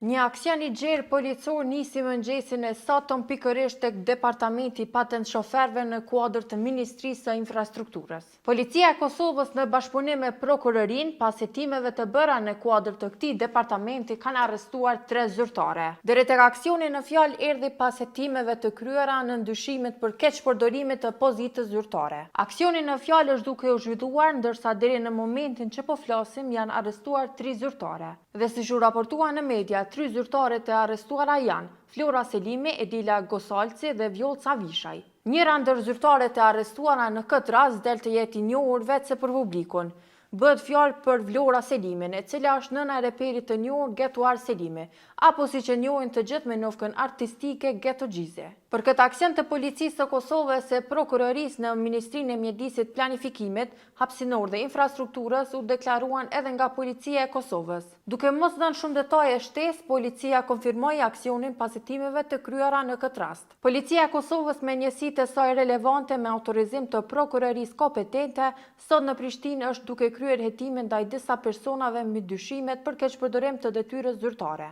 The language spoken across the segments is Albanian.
Një aksion i gjerë policor nisi mëngjesin e sotëm pikërisht tek Departamenti i Patent Shoferëve në kuadër të Ministrisë së Infrastrukturës. Policia e Kosovës në bashkëpunim me prokurorinë, pas hetimeve të bëra në kuadër të këtij departamenti, kanë arrestuar 3 zyrtare. Deri tek aksioni në fjalë erdhi pas hetimeve të kryera në ndyshimet për keqpërdorimit të pozitës zyrtare. Aksioni në fjalë është duke u zhvilluar, ndërsa deri në momentin që po flasim janë arrestuar 3 zyrtare. Dhe siç u raportua në media, 3 zyrtaret e arrestuara janë Flora Selimi, Edila Gosalci dhe Vjolca Vishaj. Njëra ndër zyrtaret e arrestuara në këtë rast del të jetë i njohur vetëse për publikun. Bëhet fjalë për Vlora Selimin, e cila është nëna e reperit të njohur Getuar Selimi, apo siç e njohin të gjithë me nofkën artistike Geto Gjize. Për këtë aksion të policisë së Kosovës e prokurorisë në Ministrinë e Mjedisit, Planifikimit, Hapësinor dhe Infrastrukturës u deklaruan edhe nga policia e Kosovës. Duke mos dhënë shumë detaje shtesë, policia konfirmoi aksionin pas hetimeve të kryera në këtë rast. Policia e Kosovës me njësitë e saj relevante me autorizim të prokurorisë kompetente, sot në Prishtinë është duke kryer hetime ndaj disa personave me dyshimet për keqpërdorim të detyrës zyrtare.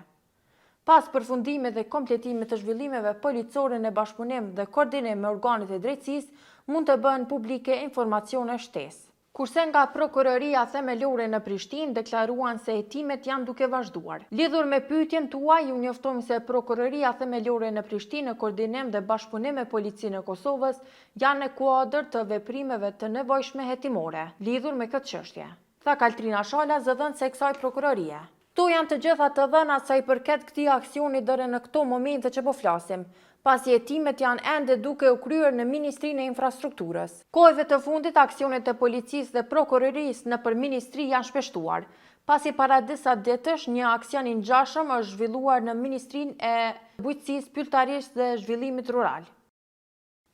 Pas përfundimit dhe kompletimit të zhvillimeve policore në bashkëpunim dhe koordinim me organet e drejtësisë, mund të bëhen publike informacione shtesë. Kurse nga prokuroria themelore në Prishtinë deklaruan se hetimet janë duke vazhduar. Lidhur me pyetjen tuaj, ju njoftojmë se prokuroria themelore në Prishtinë në koordinim dhe bashkëpunim me policinë e Kosovës janë në kuadër të veprimeve të nevojshme hetimore, lidhur me këtë çështje, tha Kaltrina Shala, zëdhënëse e kësaj prokurorie. Këto janë të gjitha të dhënat sa i përket këtij aksioni deri në këto momente që po flasim, pasi hetimet janë ende duke u kryer në Ministrinë e Infrastrukturës. Kohëve të fundit aksionet e policisë dhe prokurorisë nëpër ministri janë shpeshtuar, pasi para disa ditësh një aksion i ngjashëm është zhvilluar në Ministrinë e Bujqësisë, Pyllëtarisë dhe Zhvillimit Rural.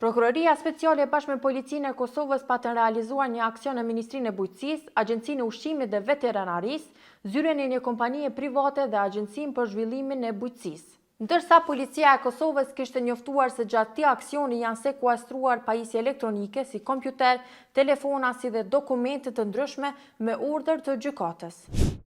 Prokuroria Speciale bashkë me Policinë e Kosovës patën realizuar një aksion në Ministrinë e Bujqësisë, Agjencinë e Ushqimit dhe Veterinarisë, zyrën e një kompanie private dhe Agjencinë për Zhvillimin e Bujqësisë. Ndërsa policia e Kosovës kishte njoftuar se gjatë këtij aksioni janë sekuestruar pajisje elektronike si kompjuter, telefona si dhe dokumente të ndryshme me urdhër të gjykatës.